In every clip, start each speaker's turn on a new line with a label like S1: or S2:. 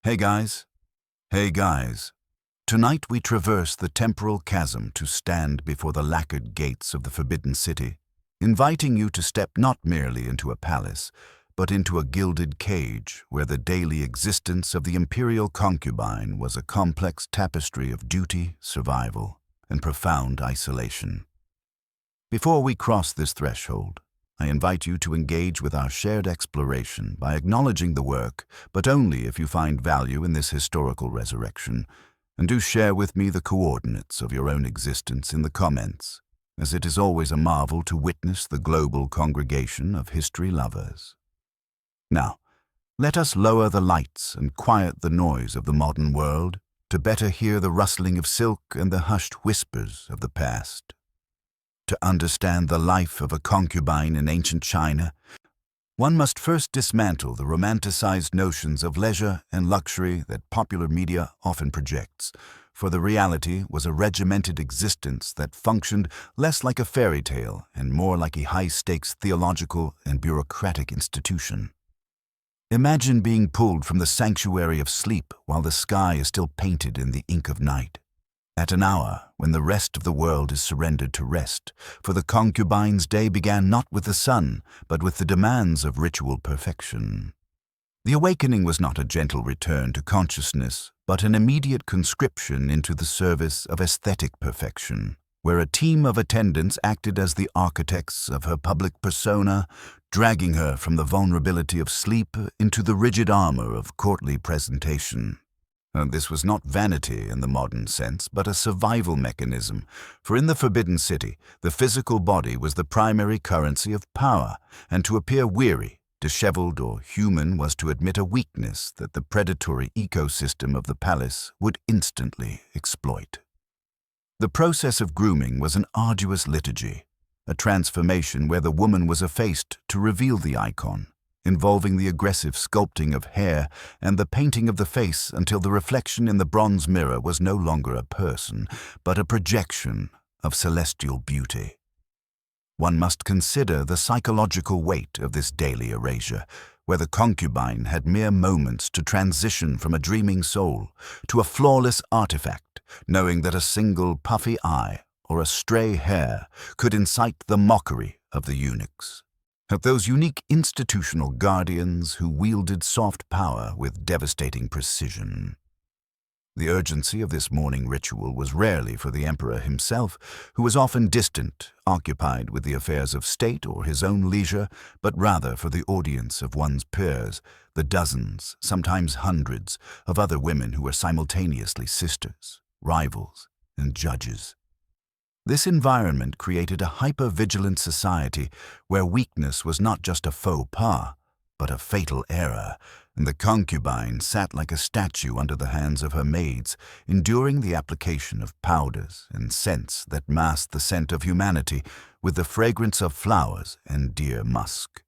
S1: Hey guys. Hey guys. Tonight we traverse the temporal chasm to stand before the lacquered gates of the Forbidden City, inviting you to step not merely into a palace, but into a gilded cage where the daily existence of the Imperial concubine was a complex tapestry of duty, survival, and profound isolation. Before we cross this threshold, I invite you to engage with our shared exploration by acknowledging the work, but only if you find value in this historical resurrection, and do share with me the coordinates of your own existence in the comments, as it is always a marvel to witness the global congregation of history lovers. Now, let us lower the lights and quiet the noise of the modern world to better hear the rustling of silk and the hushed whispers of the past. To understand the life of a concubine in ancient China, one must first dismantle the romanticized notions of leisure and luxury that popular media often projects, for the reality was a regimented existence that functioned less like a fairy tale and more like a high-stakes theological and bureaucratic institution. Imagine being pulled from the sanctuary of sleep while the sky is still painted in the ink of night. At an hour when the rest of the world is surrendered to rest, for the concubine's day began not with the sun, but with the demands of ritual perfection. The awakening was not a gentle return to consciousness, but an immediate conscription into the service of aesthetic perfection, where a team of attendants acted as the architects of her public persona, dragging her from the vulnerability of sleep into the rigid armor of courtly presentation. This was not vanity in the modern sense, but a survival mechanism, for in the Forbidden City, the physical body was the primary currency of power, and to appear weary, disheveled, or human was to admit a weakness that the predatory ecosystem of the palace would instantly exploit. The process of grooming was an arduous liturgy, a transformation where the woman was effaced to reveal the icon, involving the aggressive sculpting of hair and the painting of the face until the reflection in the bronze mirror was no longer a person, but a projection of celestial beauty. One must consider the psychological weight of this daily erasure, where the concubine had mere moments to transition from a dreaming soul to a flawless artifact, knowing that a single puffy eye or a stray hair could incite the mockery of the eunuchs. At those unique institutional guardians who wielded soft power with devastating precision. The urgency of this morning ritual was rarely for the emperor himself, who was often distant, occupied with the affairs of state or his own leisure, but rather for the audience of one's peers, the dozens, sometimes hundreds, of other women who were simultaneously sisters, rivals, and judges. This environment created a hyper-vigilant society where weakness was not just a faux pas, but a fatal error, and the concubine sat like a statue under the hands of her maids, enduring the application of powders and scents that masked the scent of humanity with the fragrance of flowers and dear musk.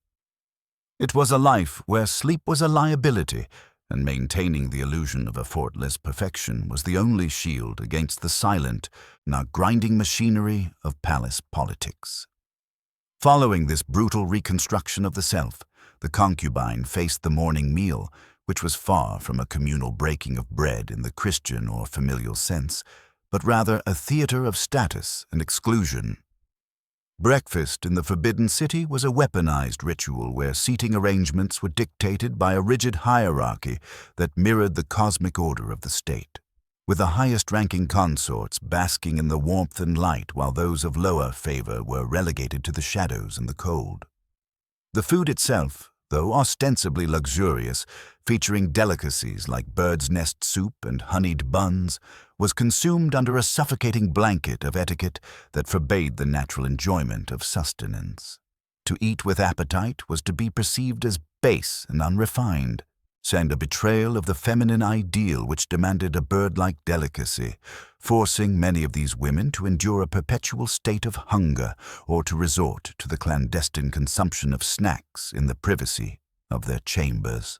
S1: It was a life where sleep was a liability, and maintaining the illusion of effortless perfection was the only shield against the silent, now grinding machinery of palace politics. Following this brutal reconstruction of the self, the concubine faced the morning meal, which was far from a communal breaking of bread in the Christian or familial sense, but rather a theater of status and exclusion. Breakfast in the Forbidden City was a weaponized ritual where seating arrangements were dictated by a rigid hierarchy that mirrored the cosmic order of the state, with the highest-ranking consorts basking in the warmth and light while those of lower favor were relegated to the shadows and the cold. The food itself, though ostensibly luxurious, featuring delicacies like bird's nest soup and honeyed buns, was consumed under a suffocating blanket of etiquette that forbade the natural enjoyment of sustenance. To eat with appetite was to be perceived as base and unrefined, and a betrayal of the feminine ideal which demanded a bird-like delicacy, forcing many of these women to endure a perpetual state of hunger or to resort to the clandestine consumption of snacks in the privacy of their chambers.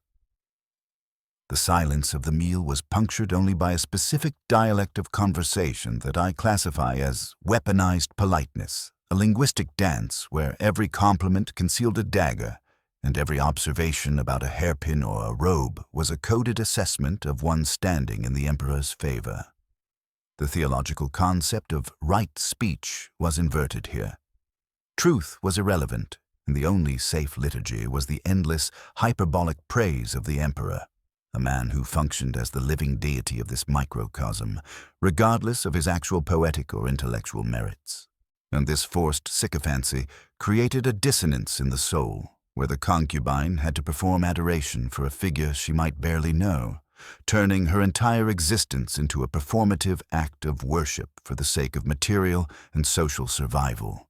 S1: The silence of the meal was punctured only by a specific dialect of conversation that I classify as weaponized politeness, a linguistic dance where every compliment concealed a dagger, and every observation about a hairpin or a robe was a coded assessment of one's standing in the emperor's favor. The theological concept of right speech was inverted here. Truth was irrelevant, and the only safe liturgy was the endless, hyperbolic praise of the emperor, a man who functioned as the living deity of this microcosm, regardless of his actual poetic or intellectual merits. And this forced sycophancy created a dissonance in the soul, where the concubine had to perform adoration for a figure she might barely know, turning her entire existence into a performative act of worship for the sake of material and social survival.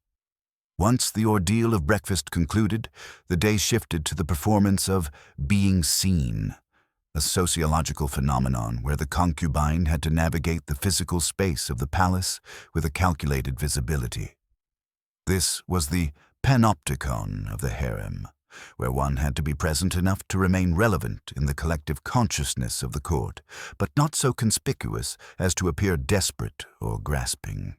S1: Once the ordeal of breakfast concluded, the day shifted to the performance of being seen, a sociological phenomenon where the concubine had to navigate the physical space of the palace with a calculated visibility. This was the panopticon of the harem, where one had to be present enough to remain relevant in the collective consciousness of the court, but not so conspicuous as to appear desperate or grasping.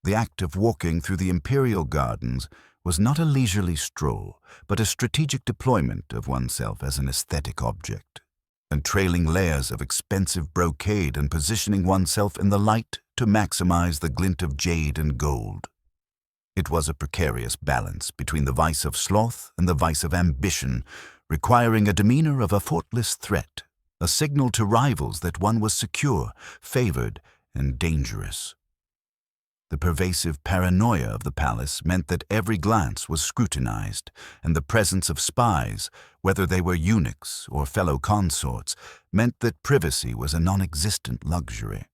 S1: The act of walking through the imperial gardens was not a leisurely stroll, but a strategic deployment of oneself as an aesthetic object, and trailing layers of expensive brocade and positioning oneself in the light to maximize the glint of jade and gold. It was a precarious balance between the vice of sloth and the vice of ambition, requiring a demeanor of a faultless threat, a signal to rivals that one was secure, favored, and dangerous. The pervasive paranoia of the palace meant that every glance was scrutinized, and the presence of spies, whether they were eunuchs or fellow consorts, meant that privacy was a non-existent luxury.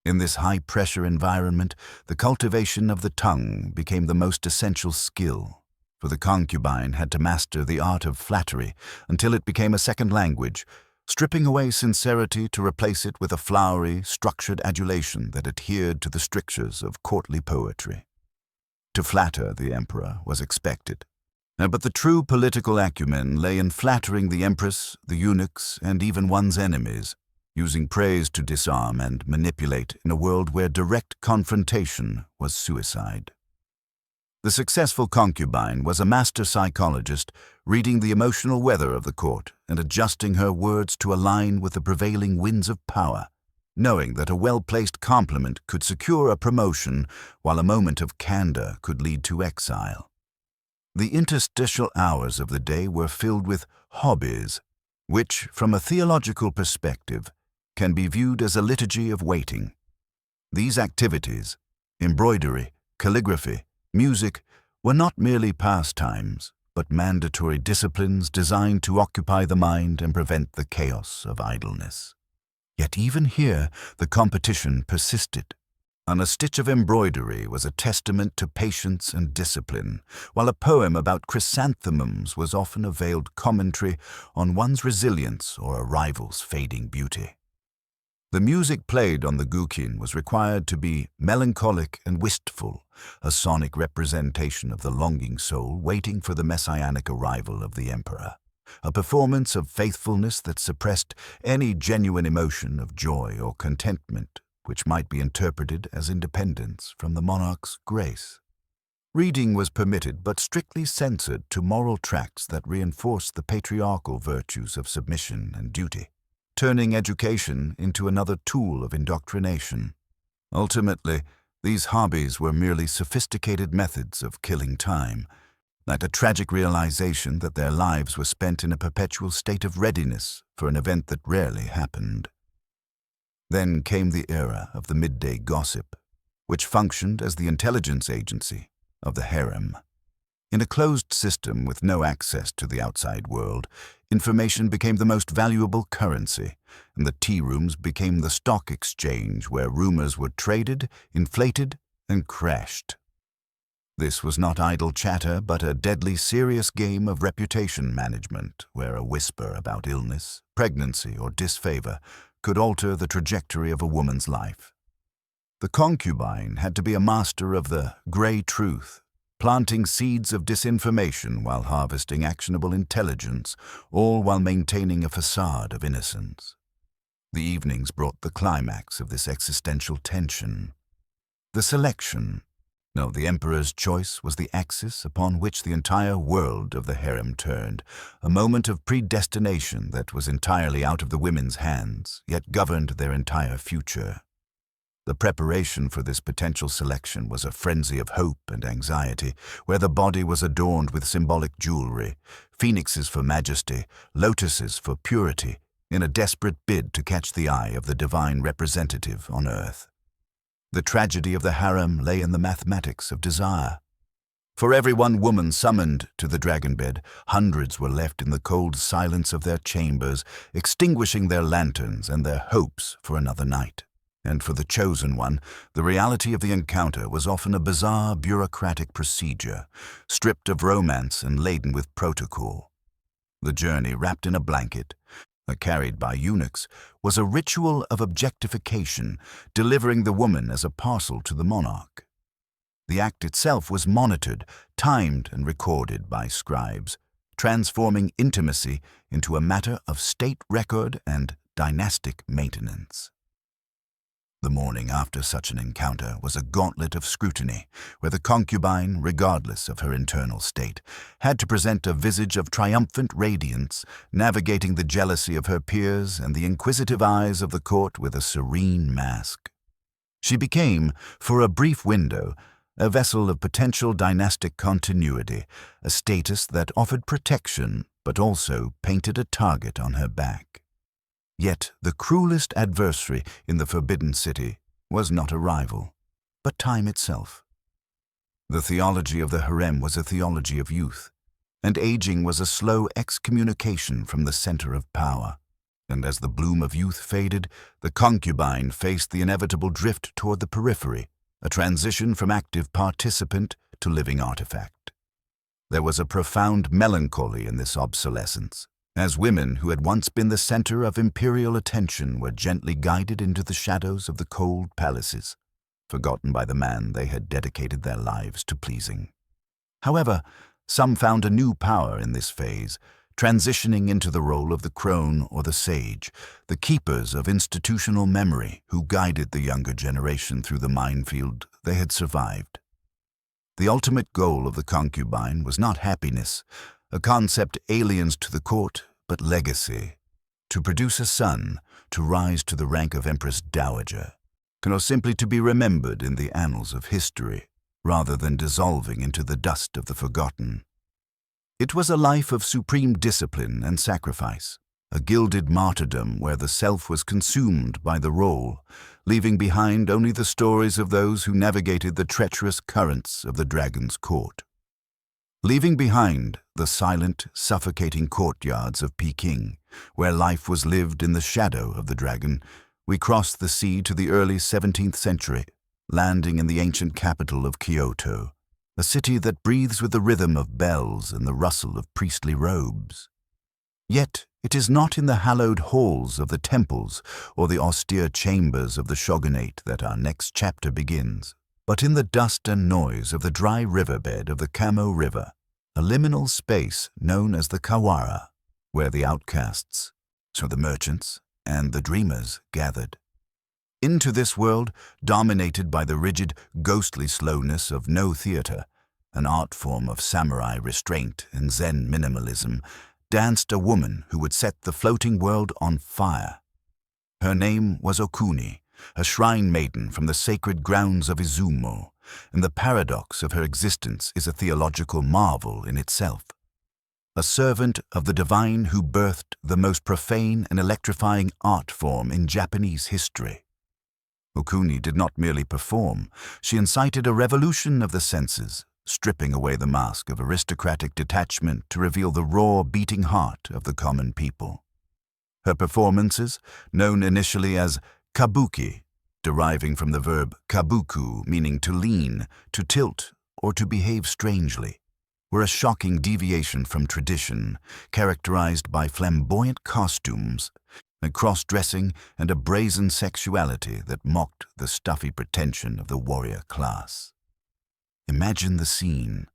S1: In this high-pressure environment, the cultivation of the tongue became the most essential skill, for the concubine had to master the art of flattery until it became a second language, stripping away sincerity to replace it with a flowery, structured adulation that adhered to the strictures of courtly poetry. To flatter the emperor was expected, but the true political acumen lay in flattering the empress, the eunuchs, and even one's enemies, using praise to disarm and manipulate in a world where direct confrontation was suicide. The successful concubine was a master psychologist, reading the emotional weather of the court and adjusting her words to align with the prevailing winds of power, knowing that a well-placed compliment could secure a promotion while a moment of candor could lead to exile. The interstitial hours of the day were filled with hobbies, which, from a theological perspective, can be viewed as a liturgy of waiting. These activities, embroidery, calligraphy, music, were not merely pastimes, but mandatory disciplines designed to occupy the mind and prevent the chaos of idleness. Yet even here, the competition persisted. A stitch of embroidery was a testament to patience and discipline, while a poem about chrysanthemums was often a veiled commentary on one's resilience or a rival's fading beauty. The music played on the guqin was required to be melancholic and wistful, a sonic representation of the longing soul waiting for the messianic arrival of the emperor, a performance of faithfulness that suppressed any genuine emotion of joy or contentment, which might be interpreted as independence from the monarch's grace. Reading was permitted but strictly censored to moral tracts that reinforced the patriarchal virtues of submission and duty, turning education into another tool of indoctrination. Ultimately, these hobbies were merely sophisticated methods of killing time, like a tragic realization that their lives were spent in a perpetual state of readiness for an event that rarely happened. Then came the era of the midday gossip, which functioned as the intelligence agency of the harem. In a closed system with no access to the outside world, information became the most valuable currency, and the tea rooms became the stock exchange where rumors were traded, inflated, and crashed. This was not idle chatter, but a deadly serious game of reputation management, where a whisper about illness, pregnancy, or disfavor could alter the trajectory of a woman's life. The concubine had to be a master of the gray truth, planting seeds of disinformation while harvesting actionable intelligence, all while maintaining a facade of innocence. The evenings brought the climax of this existential tension. The selection, No, the emperor's choice was the axis upon which the entire world of the harem turned, a moment of predestination that was entirely out of the women's hands, yet governed their entire future. The preparation for this potential selection was a frenzy of hope and anxiety, where the body was adorned with symbolic jewelry, phoenixes for majesty, lotuses for purity, in a desperate bid to catch the eye of the divine representative on earth. The tragedy of the harem lay in the mathematics of desire. For every one woman summoned to the dragon bed, hundreds were left in the cold silence of their chambers, extinguishing their lanterns and their hopes for another night. And for the chosen one, the reality of the encounter was often a bizarre bureaucratic procedure, stripped of romance and laden with protocol. The journey, wrapped in a blanket, carried by eunuchs, was a ritual of objectification, delivering the woman as a parcel to the monarch. The act itself was monitored, timed, and recorded by scribes, transforming intimacy into a matter of state record and dynastic maintenance. The morning after such an encounter was a gauntlet of scrutiny, where the concubine, regardless of her internal state, had to present a visage of triumphant radiance, navigating the jealousy of her peers and the inquisitive eyes of the court with a serene mask. She became, for a brief window, a vessel of potential dynastic continuity, a status that offered protection but also painted a target on her back. Yet the cruelest adversary in the Forbidden City was not a rival, but time itself. The theology of the harem was a theology of youth, and aging was a slow excommunication from the center of power. And as the bloom of youth faded, the concubine faced the inevitable drift toward the periphery, a transition from active participant to living artifact. There was a profound melancholy in this obsolescence, as women who had once been the center of imperial attention were gently guided into the shadows of the cold palaces, forgotten by the man they had dedicated their lives to pleasing. However, some found a new power in this phase, transitioning into the role of the crone or the sage, the keepers of institutional memory who guided the younger generation through the minefield they had survived. The ultimate goal of the concubine was not happiness, a concept alien to the court, but legacy. To produce a son, to rise to the rank of Empress Dowager, or simply to be remembered in the annals of history, rather than dissolving into the dust of the forgotten. It was a life of supreme discipline and sacrifice, a gilded martyrdom where the self was consumed by the role, leaving behind only the stories of those who navigated the treacherous currents of the dragon's court. Leaving behind the silent, suffocating courtyards of Peking, where life was lived in the shadow of the dragon, we crossed the sea to the early 17th century, landing in the ancient capital of Kyoto, a city that breathes with the rhythm of bells and the rustle of priestly robes. Yet it is not in the hallowed halls of the temples or the austere chambers of the shogunate that our next chapter begins, but in the dust and noise of the dry riverbed of the Kamo River, a liminal space known as the Kawara, where the outcasts, so the merchants, and the dreamers gathered. Into this world, dominated by the rigid, ghostly slowness of no theater, an art form of samurai restraint and Zen minimalism, danced a woman who would set the floating world on fire. Her name was Okuni, a shrine maiden from the sacred grounds of Izumo, and the paradox of her existence is a theological marvel in itself. A servant of the divine who birthed the most profane and electrifying art form in Japanese history. Okuni did not merely perform, she incited a revolution of the senses, stripping away the mask of aristocratic detachment to reveal the raw, beating heart of the common people. Her performances, known initially as Kabuki, deriving from the verb kabuku, meaning to lean, to tilt, or to behave strangely, were a shocking deviation from tradition, characterized by flamboyant costumes, a cross-dressing, and a brazen sexuality that mocked the stuffy pretension of the warrior class. Imagine the scene.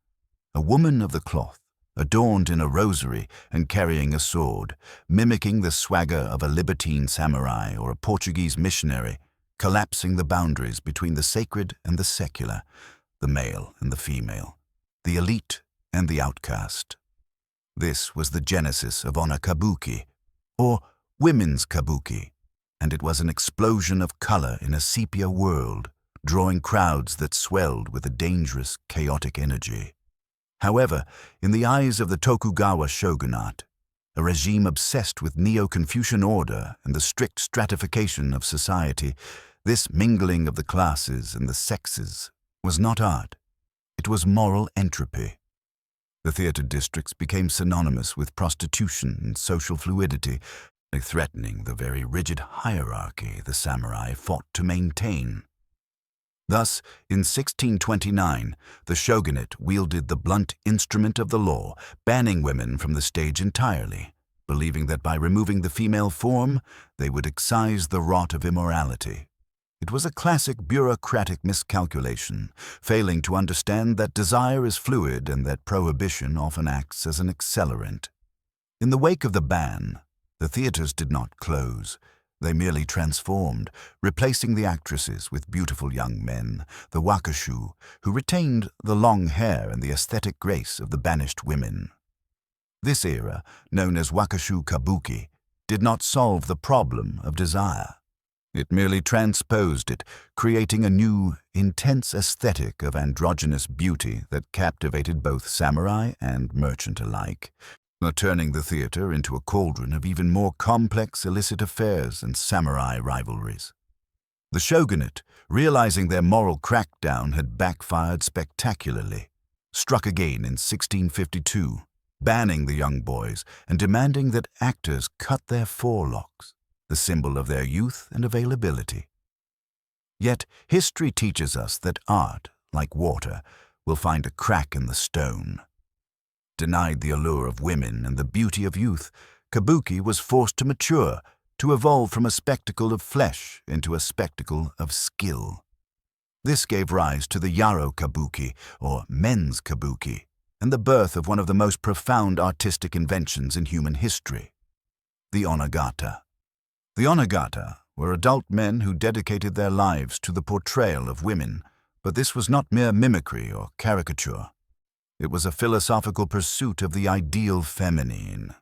S1: A woman of the cloth, adorned in a rosary and carrying a sword, mimicking the swagger of a libertine samurai or a Portuguese missionary, collapsing the boundaries between the sacred and the secular, the male and the female, the elite and the outcast. This was the genesis of Onna Kabuki, or women's Kabuki, and it was an explosion of color in a sepia world, drawing crowds that swelled with a dangerous, chaotic energy. However, in the eyes of the Tokugawa shogunate, a regime obsessed with Neo-Confucian order and the strict stratification of society, this mingling of the classes and the sexes was not art. It was moral entropy. The theater districts became synonymous with prostitution and social fluidity, threatening the very rigid hierarchy the samurai fought to maintain. Thus, in 1629, the shogunate wielded the blunt instrument of the law, banning women from the stage entirely, believing that by removing the female form, they would excise the rot of immorality. It was a classic bureaucratic miscalculation, failing to understand that desire is fluid and that prohibition often acts as an accelerant. In the wake of the ban, the theaters did not close. They merely transformed, replacing the actresses with beautiful young men, the wakashu, who retained the long hair and the aesthetic grace of the banished women. This era, known as wakashu kabuki, did not solve the problem of desire. It merely transposed it, creating a new, intense aesthetic of androgynous beauty that captivated both samurai and merchant alike, turning the theater into a cauldron of even more complex illicit affairs and samurai rivalries. The shogunate, realizing their moral crackdown had backfired spectacularly, struck again in 1652, banning the young boys and demanding that actors cut their forelocks, the symbol of their youth and availability. Yet history teaches us that art, like water, will find a crack in the stone. Denied the allure of women and the beauty of youth, Kabuki was forced to mature, to evolve from a spectacle of flesh into a spectacle of skill. This gave rise to the Yaro Kabuki, or men's Kabuki, and the birth of one of the most profound artistic inventions in human history, the onagata. The onagata were adult men who dedicated their lives to the portrayal of women, but this was not mere mimicry or caricature. It was a philosophical pursuit of the ideal feminine.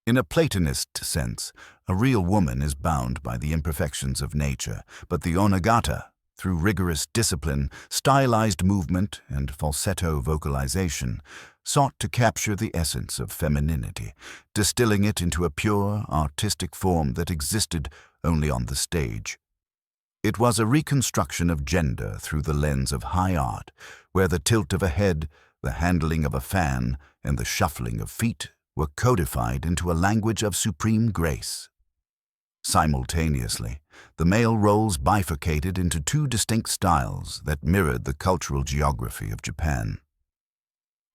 S1: In a Platonist sense, a real woman is bound by the imperfections of nature, but the onagata, through rigorous discipline, stylized movement, and falsetto vocalization, sought to capture the essence of femininity, distilling it into a pure, artistic form that existed only on the stage. It was a reconstruction of gender through the lens of high art, where the tilt of a head, the handling of a fan, and the shuffling of feet were codified into a language of supreme grace. Simultaneously, the male roles bifurcated into two distinct styles that mirrored the cultural geography of Japan.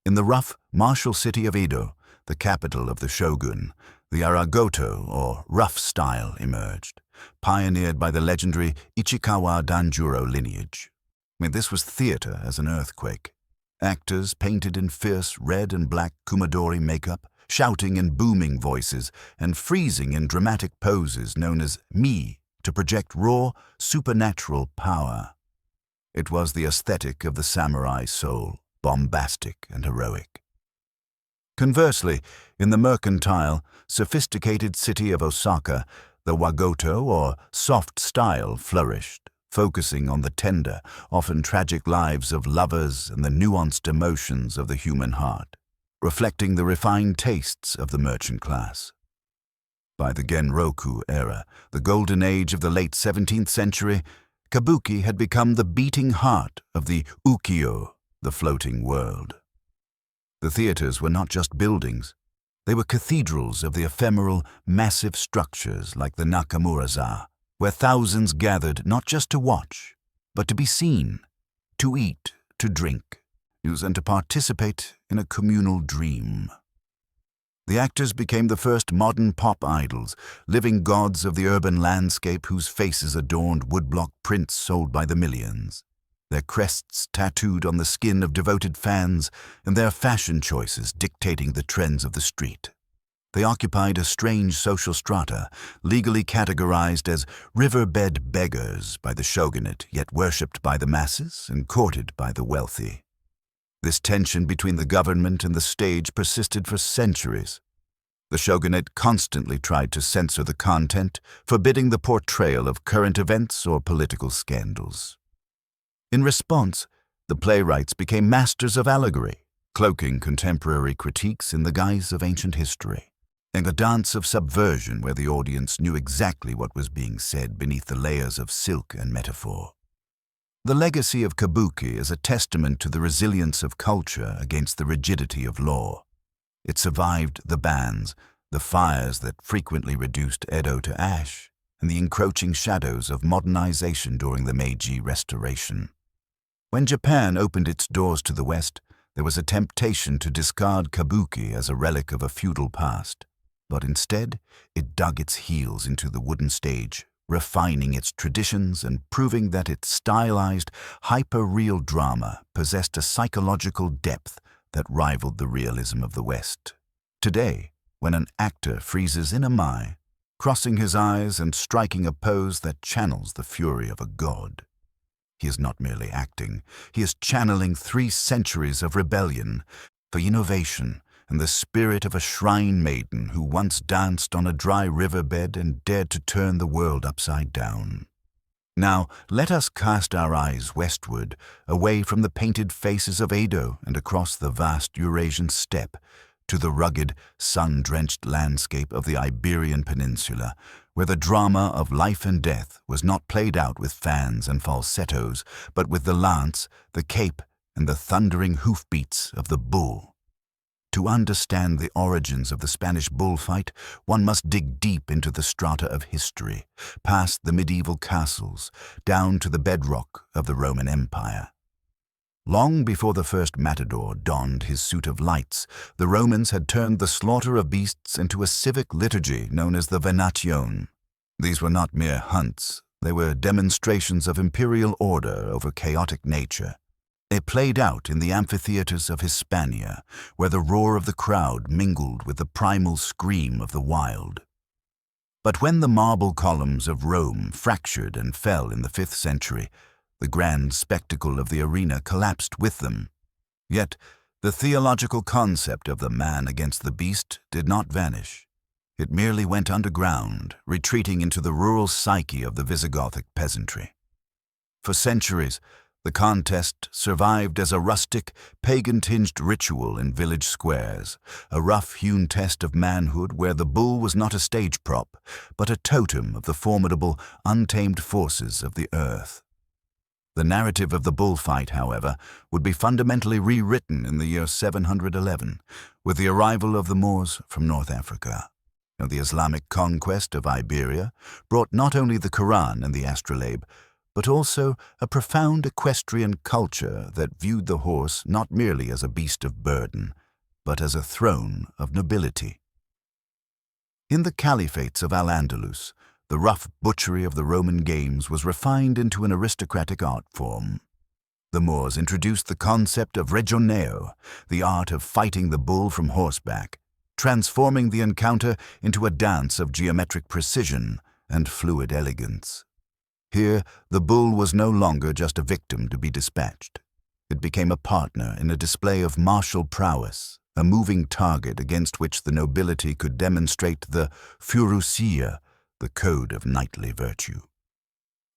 S1: In the rough, martial city of Edo, the capital of the shogun, the aragoto, or rough style, emerged, pioneered by the legendary Ichikawa Danjuro lineage. This was theater as an earthquake. Actors painted in fierce red and black kumadori makeup, shouting in booming voices, and freezing in dramatic poses known as mi to project raw, supernatural power. It was the aesthetic of the samurai soul, bombastic and heroic. Conversely, in the mercantile, sophisticated city of Osaka, the wagoto, or soft style, flourished, focusing on the tender, often tragic lives of lovers and the nuanced emotions of the human heart, reflecting the refined tastes of the merchant class. By the Genroku era, the golden age of the late 17th century, Kabuki had become the beating heart of the ukiyo, the floating world. The theaters were not just buildings. They were cathedrals of the ephemeral, massive structures like the Nakamura-za, where thousands gathered not just to watch, but to be seen, to eat, to drink, and to participate in a communal dream. The actors became the first modern pop idols, living gods of the urban landscape whose faces adorned woodblock prints sold by the millions, their crests tattooed on the skin of devoted fans, and their fashion choices dictating the trends of the street. They occupied a strange social strata, legally categorized as riverbed beggars by the shogunate, yet worshipped by the masses and courted by the wealthy. This tension between the government and the stage persisted for centuries. The shogunate constantly tried to censor the content, forbidding the portrayal of current events or political scandals. In response, the playwrights became masters of allegory, cloaking contemporary critiques in the guise of ancient history, and a dance of subversion where the audience knew exactly what was being said beneath the layers of silk and metaphor. The legacy of Kabuki is a testament to the resilience of culture against the rigidity of law. It survived the bans, the fires that frequently reduced Edo to ash, and the encroaching shadows of modernization during the Meiji Restoration. When Japan opened its doors to the West, there was a temptation to discard Kabuki as a relic of a feudal past, but instead it dug its heels into the wooden stage, refining its traditions and proving that its stylized, hyper-real drama possessed a psychological depth that rivaled the realism of the West. Today, when an actor freezes in a mai, crossing his eyes and striking a pose that channels the fury of a god, he is not merely acting, he is channeling 3 centuries of rebellion for innovation and the spirit of a shrine maiden who once danced on a dry riverbed and dared to turn the world upside down. Now, let us cast our eyes westward, away from the painted faces of Edo and across the vast Eurasian steppe, to the rugged, sun-drenched landscape of the Iberian Peninsula, where the drama of life and death was not played out with fans and falsettos, but with the lance, the cape, and the thundering hoofbeats of the bull. To understand the origins of the Spanish bullfight, one must dig deep into the strata of history, past the medieval castles, down to the bedrock of the Roman Empire. Long before the first matador donned his suit of lights, the Romans had turned the slaughter of beasts into a civic liturgy known as the venation. These were not mere hunts, they were demonstrations of imperial order over chaotic nature. They played out in the amphitheaters of Hispania, where the roar of the crowd mingled with the primal scream of the wild. But when the marble columns of Rome fractured and fell in the 5th century, the grand spectacle of the arena collapsed with them. Yet, the theological concept of the man against the beast did not vanish. It merely went underground, retreating into the rural psyche of the Visigothic peasantry. For centuries, the contest survived as a rustic, pagan-tinged ritual in village squares, a rough-hewn test of manhood where the bull was not a stage prop, but a totem of the formidable, untamed forces of the earth. The narrative of the bullfight, however, would be fundamentally rewritten in the year 711, with the arrival of the Moors from North Africa. The Islamic conquest of Iberia brought not only the Quran and the astrolabe, but also a profound equestrian culture that viewed the horse not merely as a beast of burden, but as a throne of nobility. In the caliphates of Al-Andalus, the rough butchery of the Roman games was refined into an aristocratic art form. The Moors introduced the concept of regioneo, the art of fighting the bull from horseback, transforming the encounter into a dance of geometric precision and fluid elegance. Here, the bull was no longer just a victim to be dispatched. It became a partner in a display of martial prowess, a moving target against which the nobility could demonstrate the furusia, the code of knightly virtue.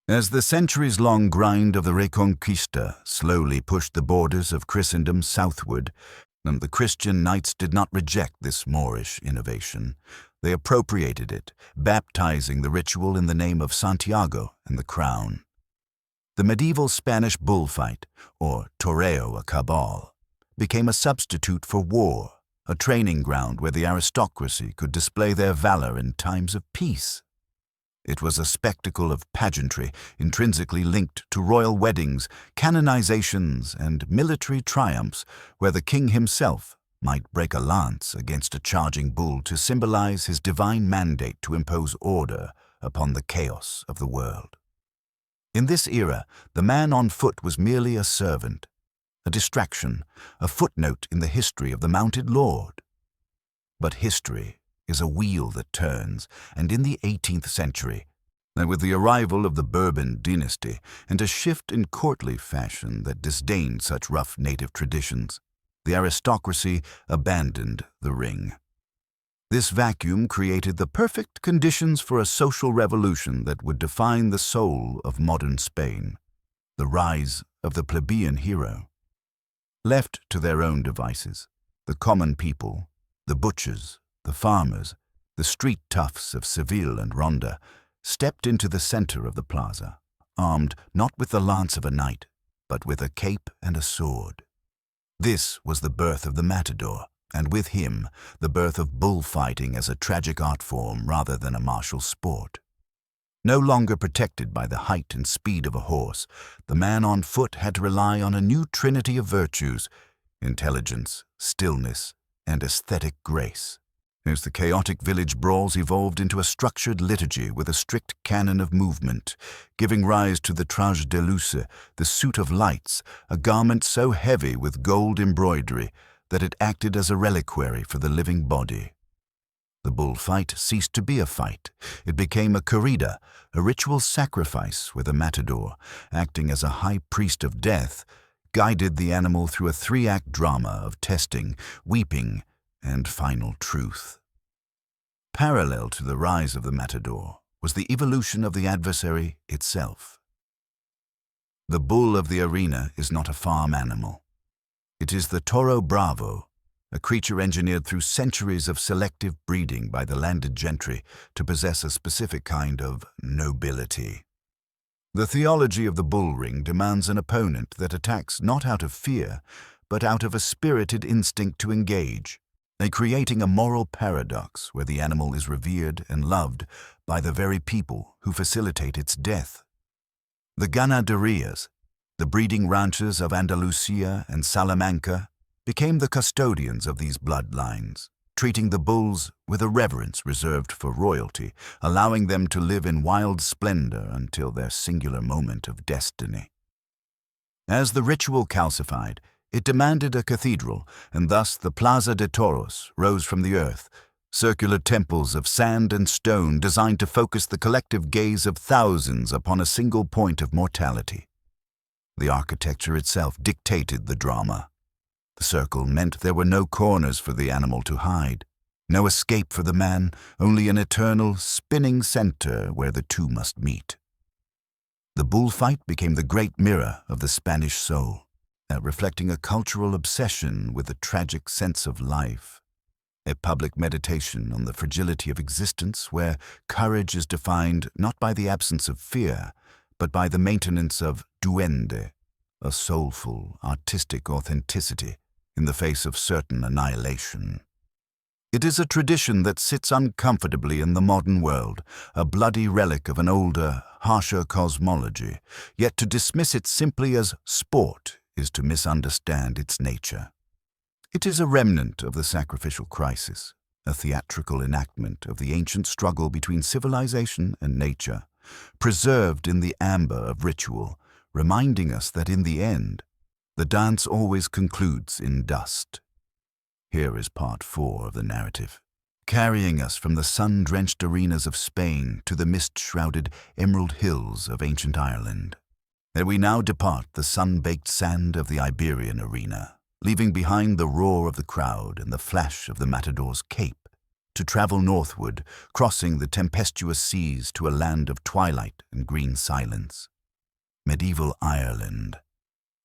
S1: As the centuries-long grind of the Reconquista slowly pushed the borders of Christendom southward, the Christian knights did not reject this Moorish innovation. They appropriated it, baptizing the ritual in the name of Santiago and the crown. The medieval Spanish bullfight, or toreo a cabal, became a substitute for war, a training ground where the aristocracy could display their valor in times of peace. It was a spectacle of pageantry intrinsically linked to royal weddings, canonizations, and military triumphs, where the king himself might break a lance against a charging bull to symbolize his divine mandate to impose order upon the chaos of the world. In this era, the man on foot was merely a servant, a distraction, a footnote in the history of the mounted lord. But history is a wheel that turns, and in the 18th century, and with the arrival of the Bourbon dynasty and a shift in courtly fashion that disdained such rough native traditions, the aristocracy abandoned the ring. This vacuum created the perfect conditions for a social revolution that would define the soul of modern Spain, the rise of the plebeian hero. Left to their own devices, the common people, the butchers, the farmers, the street toughs of Seville and Ronda, stepped into the center of the plaza, armed not with the lance of a knight, but with a cape and a sword. This was the birth of the matador, and with him, the birth of bullfighting as a tragic art form rather than a martial sport. No longer protected by the height and speed of a horse, the man on foot had to rely on a new trinity of virtues: intelligence, stillness, and aesthetic grace. As the chaotic village brawls evolved into a structured liturgy with a strict canon of movement, giving rise to the traje de luce, the suit of lights, a garment so heavy with gold embroidery that it acted as a reliquary for the living body. The bullfight ceased to be a fight. It became a corrida, a ritual sacrifice where the matador, acting as a high priest of death, guided the animal through a 3-act drama of testing, weeping, and final truth. Parallel to the rise of the matador was the evolution of the adversary itself. The bull of the arena is not a farm animal. It is the toro bravo, a creature engineered through centuries of selective breeding by the landed gentry to possess a specific kind of nobility. The theology of the bull ring demands an opponent that attacks not out of fear, but out of a spirited instinct to engage, creating a moral paradox where the animal is revered and loved by the very people who facilitate its death. The ganaderias, the breeding ranches of Andalusia and Salamanca, became the custodians of these bloodlines, treating the bulls with a reverence reserved for royalty, allowing them to live in wild splendor until their singular moment of destiny. As the ritual calcified, it demanded a cathedral, and thus the Plaza de Toros rose from the earth, circular temples of sand and stone designed to focus the collective gaze of thousands upon a single point of mortality. The architecture itself dictated the drama. The circle meant there were no corners for the animal to hide, no escape for the man, only an eternal, spinning center where the two must meet. The bullfight became the great mirror of the Spanish soul, reflecting a cultural obsession with a tragic sense of life, a public meditation on the fragility of existence where courage is defined not by the absence of fear, but by the maintenance of duende, a soulful, artistic authenticity in the face of certain annihilation. It is a tradition that sits uncomfortably in the modern world, a bloody relic of an older, harsher cosmology, yet to dismiss it simply as sport is to misunderstand its nature. It is a remnant of the sacrificial crisis, a theatrical enactment of the ancient struggle between civilization and nature, preserved in the amber of ritual, reminding us that in the end, the dance always concludes in dust. Here is part 4 of the narrative, carrying us from the sun-drenched arenas of Spain to the mist-shrouded emerald hills of ancient Ireland. And we now depart the sun-baked sand of the Iberian arena, leaving behind the roar of the crowd and the flash of the matador's cape, to travel northward, crossing the tempestuous seas to a land of twilight and green silence. Medieval Ireland.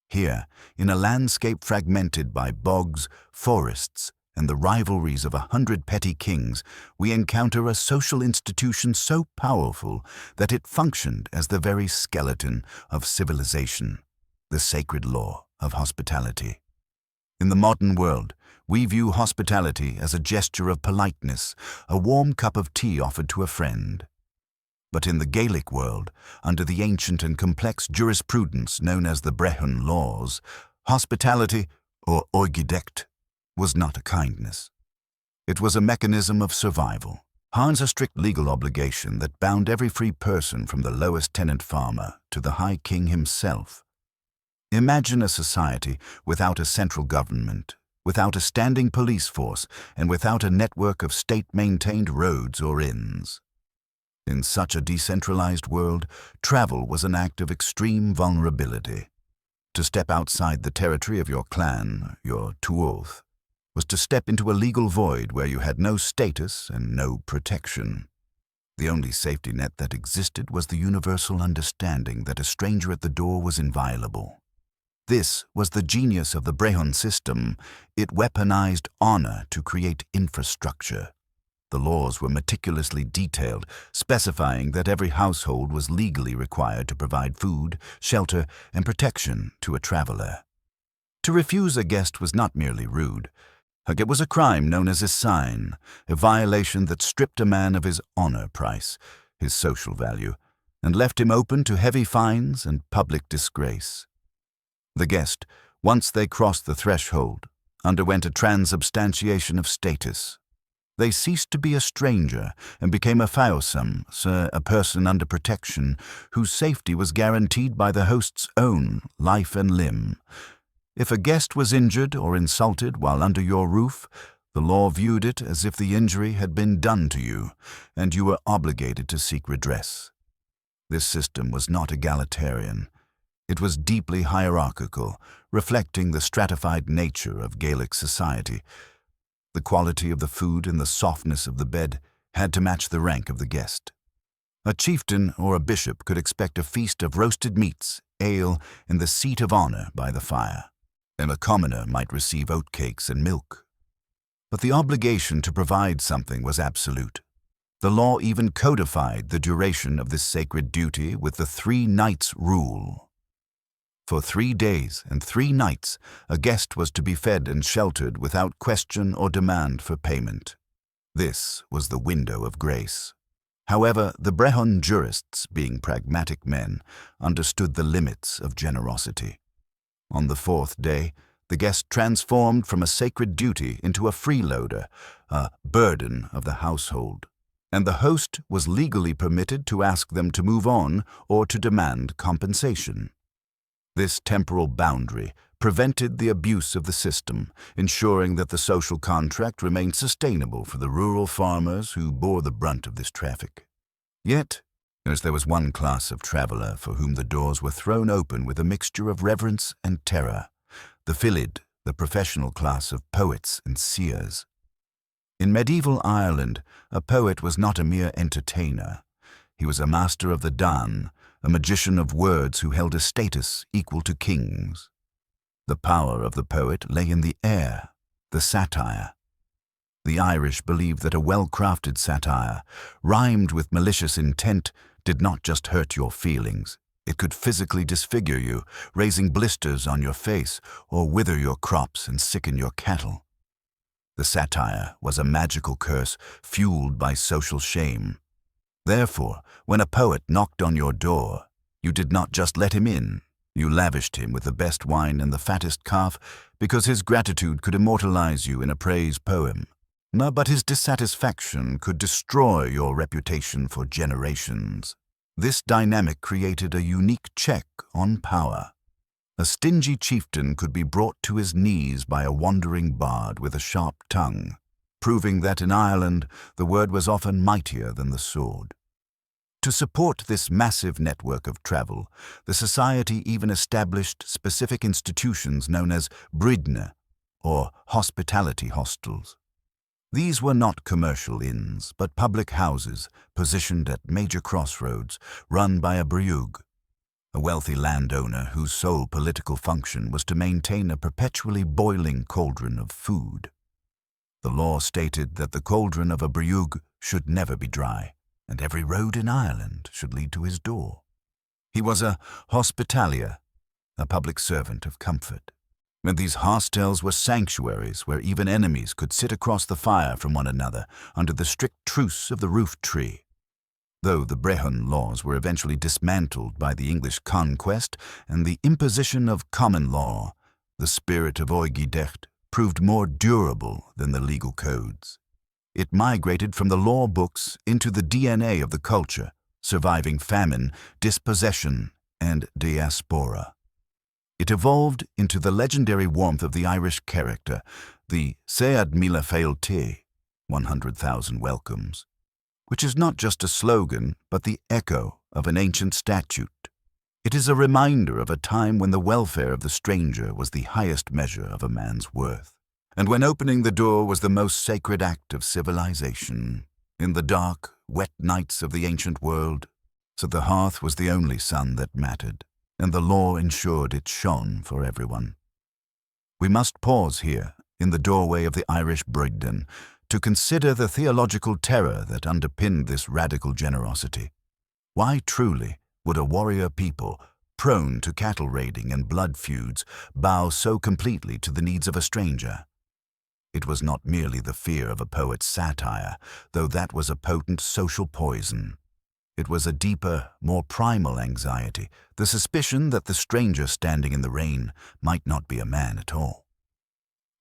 S1: Here, in a landscape fragmented by bogs, forests, and the rivalries of 100 petty kings, we encounter a social institution so powerful that it functioned as the very skeleton of civilization, the sacred law of hospitality. In the modern world, we view hospitality as a gesture of politeness, a warm cup of tea offered to a friend. But in the Gaelic world, under the ancient and complex jurisprudence known as the Brehon laws, hospitality, or oigidecht, was not a kindness. It was a mechanism of survival, a strict legal obligation that bound every free person from the lowest tenant farmer to the High King himself. Imagine a society without a central government, without a standing police force, and without a network of state-maintained roads or inns. In such a decentralized world, travel was an act of extreme vulnerability. To step outside the territory of your clan, your tuoth, was to step into a legal void where you had no status and no protection. The only safety net that existed was the universal understanding that a stranger at the door was inviolable. This was the genius of the Brehon system. It weaponized honor to create infrastructure. The laws were meticulously detailed, specifying that every household was legally required to provide food, shelter, and protection to a traveler. To refuse a guest was not merely rude. It was a crime known as a sign, a violation that stripped a man of his honor price, his social value, and left him open to heavy fines and public disgrace. The guest, once they crossed the threshold, underwent a transubstantiation of status. They ceased to be a stranger and became a phaosum, a person under protection, whose safety was guaranteed by the host's own life and limb. If a guest was injured or insulted while under your roof, the law viewed it as if the injury had been done to you, and you were obligated to seek redress. This system was not egalitarian. It was deeply hierarchical, reflecting the stratified nature of Gaelic society. The quality of the food and the softness of the bed had to match the rank of the guest. A chieftain or a bishop could expect a feast of roasted meats, ale, and the seat of honor by the fire, and a commoner might receive oatcakes and milk. But the obligation to provide something was absolute. The law even codified the duration of this sacred duty with the 3 nights rule. For 3 days and 3 nights, a guest was to be fed and sheltered without question or demand for payment. This was the window of grace. However, the Brehon jurists, being pragmatic men, understood the limits of generosity. On the 4th day, the guest transformed from a sacred duty into a freeloader, a burden of the household, and the host was legally permitted to ask them to move on or to demand compensation. This temporal boundary prevented the abuse of the system, ensuring that the social contract remained sustainable for the rural farmers who bore the brunt of this traffic. Yet, as there was one class of traveler for whom the doors were thrown open with a mixture of reverence and terror, the Philid, the professional class of poets and seers. In medieval Ireland, a poet was not a mere entertainer. He was a master of the Dan, a magician of words who held a status equal to kings. The power of the poet lay in the air, the satire. The Irish believed that a well-crafted satire, rhymed with malicious intent, did not just hurt your feelings. It could physically disfigure you, raising blisters on your face, or wither your crops and sicken your cattle. The satire was a magical curse fueled by social shame. Therefore, when a poet knocked on your door, you did not just let him in. You lavished him with the best wine and the fattest calf because his gratitude could immortalize you in a praise poem. But his dissatisfaction could destroy your reputation for generations. This dynamic created a unique check on power. A stingy chieftain could be brought to his knees by a wandering bard with a sharp tongue, proving that in Ireland the word was often mightier than the sword. To support this massive network of travel, the society even established specific institutions known as bridne, or hospitality hostels. These were not commercial inns, but public houses positioned at major crossroads, run by a briúg, a wealthy landowner whose sole political function was to maintain a perpetually boiling cauldron of food. The law stated that the cauldron of a briúg should never be dry, and every road in Ireland should lead to his door. He was a hospitalier, a public servant of comfort. And these hostels were sanctuaries where even enemies could sit across the fire from one another under the strict truce of the roof tree. Though the Brehon laws were eventually dismantled by the English conquest and the imposition of common law, the spirit of Oigidecht proved more durable than the legal codes. It migrated from the law books into the DNA of the culture, surviving famine, dispossession, and diaspora. It evolved into the legendary warmth of the Irish character, the Sead Mila Failte, 100,000 welcomes, which is not just a slogan, but the echo of an ancient statute. It is a reminder of a time when the welfare of the stranger was the highest measure of a man's worth, and when opening the door was the most sacred act of civilization. In the dark, wet nights of the ancient world, so the hearth was the only sun that mattered, and the law ensured it shone for everyone. We must pause here, in the doorway of the Irish Brehon, to consider the theological terror that underpinned this radical generosity. Why truly would a warrior people, prone to cattle raiding and blood feuds, bow so completely to the needs of a stranger? It was not merely the fear of a poet's satire, though that was a potent social poison. It was a deeper, more primal anxiety, the suspicion that the stranger standing in the rain might not be a man at all.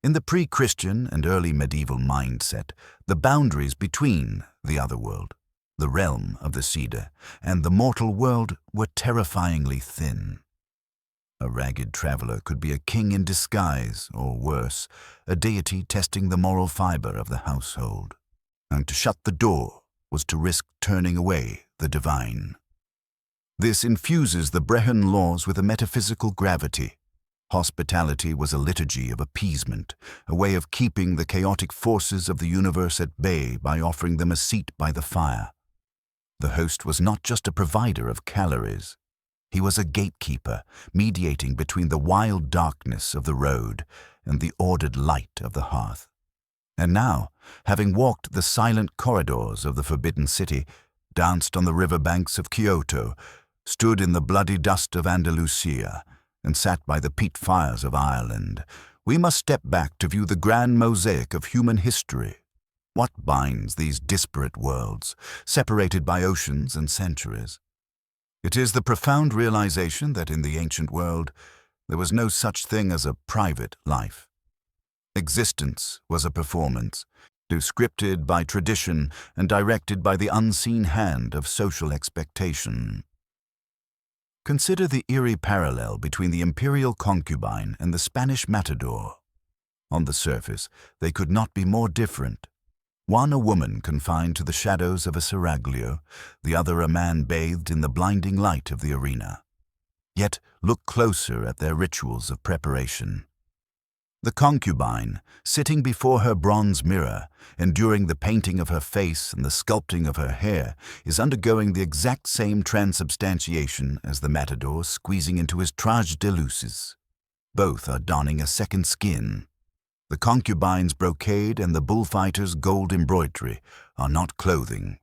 S1: In the pre-Christian and early medieval mindset, the boundaries between the other world, the realm of the cedar, and the mortal world were terrifyingly thin. A ragged traveler could be a king in disguise, or worse, a deity testing the moral fiber of the household. And to shut the door was to risk turning away the divine. This infuses the Brehon laws with a metaphysical gravity. Hospitality was a liturgy of appeasement, a way of keeping the chaotic forces of the universe at bay by offering them a seat by the fire. The host was not just a provider of calories. He was a gatekeeper, mediating between the wild darkness of the road and the ordered light of the hearth. And now, having walked the silent corridors of the Forbidden City, danced on the riverbanks of Kyoto, stood in the bloody dust of Andalusia, and sat by the peat fires of Ireland, we must step back to view the grand mosaic of human history. What binds these disparate worlds, separated by oceans and centuries? It is the profound realization that in the ancient world, there was no such thing as a private life. Existence was a performance, scripted by tradition and directed by the unseen hand of social expectation. Consider the eerie parallel between the imperial concubine and the Spanish matador. On the surface, they could not be more different. One a woman confined to the shadows of a seraglio, the other a man bathed in the blinding light of the arena. Yet look closer at their rituals of preparation. The concubine, sitting before her bronze mirror, enduring the painting of her face and the sculpting of her hair, is undergoing the exact same transubstantiation as the matador squeezing into his traje de luces. Both are donning a second skin. The concubine's brocade and the bullfighter's gold embroidery are not clothing.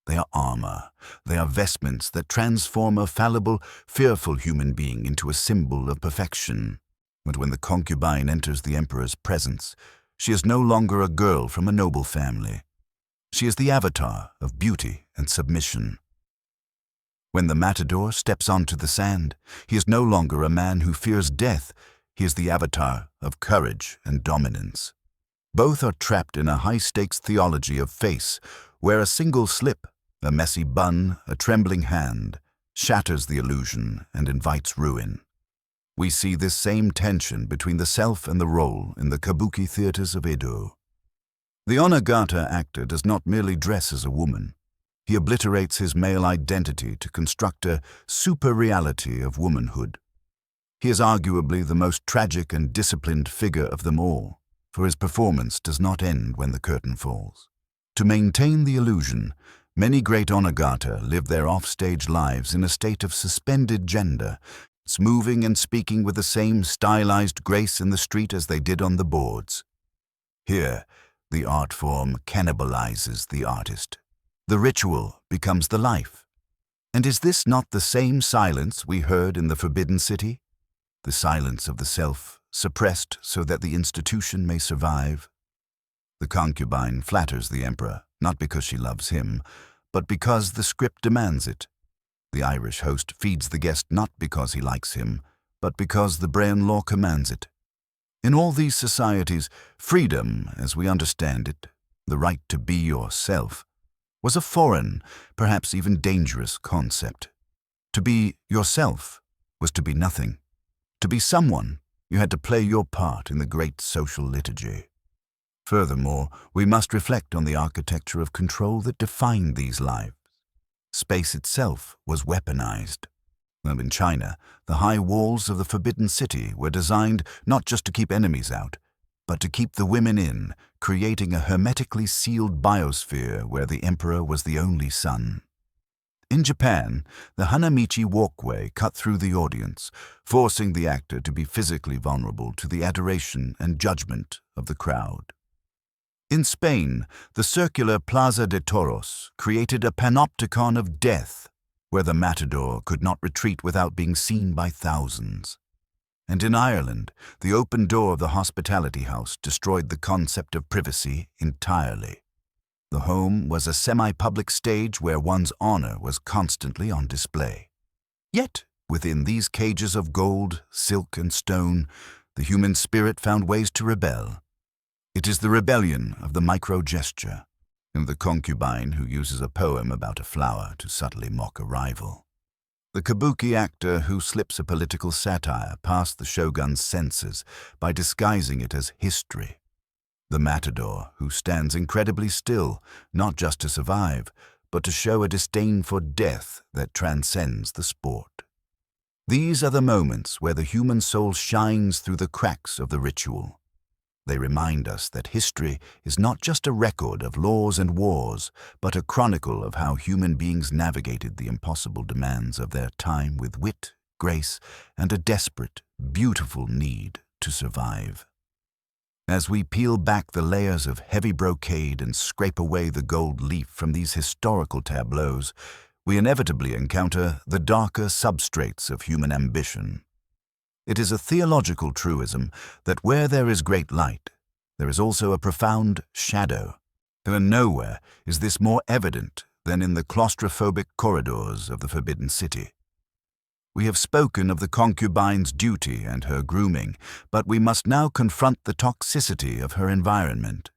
S1: They are armor. They are vestments that transform a fallible, fearful human being into a symbol of perfection. But when the concubine enters the emperor's presence, she is no longer a girl from a noble family. She is the avatar of beauty and submission. When the matador steps onto the sand, he is no longer a man who fears death. He is the avatar of courage and dominance. Both are trapped in a high-stakes theology of face, where a single slip, a messy bun, a trembling hand, shatters the illusion and invites ruin. We see this same tension between the self and the role in the Kabuki theaters of Edo. The Onagata actor does not merely dress as a woman. He obliterates his male identity to construct a super-reality of womanhood. He is arguably the most tragic and disciplined figure of them all, for his performance does not end when the curtain falls. To maintain the illusion, many great Onagata live their offstage lives in a state of suspended gender, moving and speaking with the same stylized grace in the street as they did on the boards. Here, the art form cannibalizes the artist. The ritual becomes the life. And is this not the same silence we heard in the Forbidden City? The silence of the self, suppressed so that the institution may survive? The concubine flatters the emperor, not because she loves him, but because the script demands it. The Irish host feeds the guest not because he likes him, but because the Brehon law commands it. In all these societies, freedom, as we understand it, the right to be yourself, was a foreign, perhaps even dangerous concept. To be yourself was to be nothing. To be someone, you had to play your part in the great social liturgy. Furthermore, we must reflect on the architecture of control that defined these lives. Space itself was weaponized. In China, the high walls of the Forbidden City were designed not just to keep enemies out, but to keep the women in, creating a hermetically sealed biosphere where the emperor was the only sun. In Japan, the Hanamichi walkway cut through the audience, forcing the actor to be physically vulnerable to the adoration and judgment of the crowd. In Spain, the circular Plaza de Toros created a panopticon of death, where the matador could not retreat without being seen by thousands. And in Ireland, the open door of the hospitality house destroyed the concept of privacy entirely. The home was a semi-public stage where one's honor was constantly on display. Yet, within these cages of gold, silk, and stone, the human spirit found ways to rebel. It is the rebellion of the micro-gesture, and the concubine who uses a poem about a flower to subtly mock a rival. The Kabuki actor who slips a political satire past the shogun's censors by disguising it as history. The matador who stands incredibly still, not just to survive, but to show a disdain for death that transcends the sport. These are the moments where the human soul shines through the cracks of the ritual. They remind us that history is not just a record of laws and wars, but a chronicle of how human beings navigated the impossible demands of their time with wit, grace, and a desperate, beautiful need to survive. As we peel back the layers of heavy brocade and scrape away the gold leaf from these historical tableaus, we inevitably encounter the darker substrates of human ambition. It is a theological truism that where there is great light, there is also a profound shadow. And nowhere is this more evident than in the claustrophobic corridors of the Forbidden City. We have spoken of the concubine's duty and her grooming, but we must now confront the toxicity of her environment,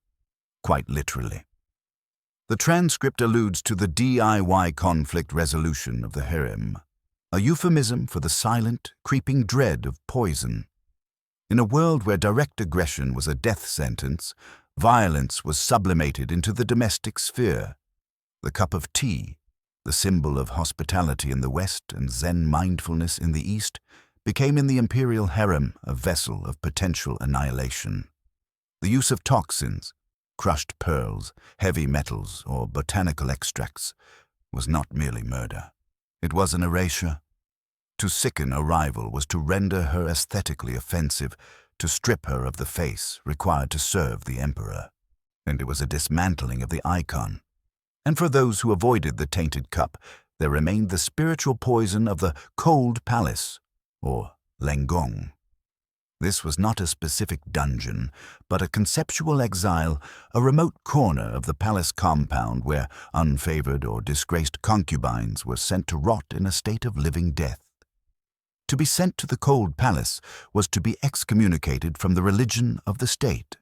S1: quite literally. The transcript alludes to the DIY conflict resolution of the harem, a euphemism for the silent, creeping dread of poison. In a world where direct aggression was a death sentence, violence was sublimated into the domestic sphere. The cup of tea, the symbol of hospitality in the West and Zen mindfulness in the East, became in the Imperial Harem a vessel of potential annihilation. The use of toxins, crushed pearls, heavy metals, or botanical extracts was not merely murder. It was an erasure. To sicken a rival was to render her aesthetically offensive, to strip her of the face required to serve the emperor. And it was a dismantling of the icon. And for those who avoided the tainted cup, there remained the spiritual poison of the cold palace, or Lengong. This was not a specific dungeon, but a conceptual exile, a remote corner of the palace compound where unfavored or disgraced concubines were sent to rot in a state of living death. To be sent to the cold palace was to be excommunicated from the religion of the state.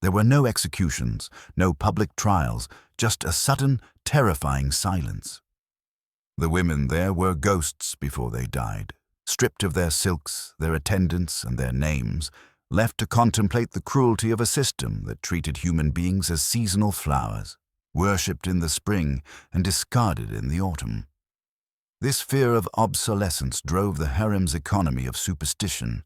S1: There were no executions, no public trials, just a sudden, terrifying silence. The women there were ghosts before they died, stripped of their silks, their attendants, and their names, left to contemplate the cruelty of a system that treated human beings as seasonal flowers, worshipped in the spring and discarded in the autumn. This fear of obsolescence drove the harem's economy of superstition,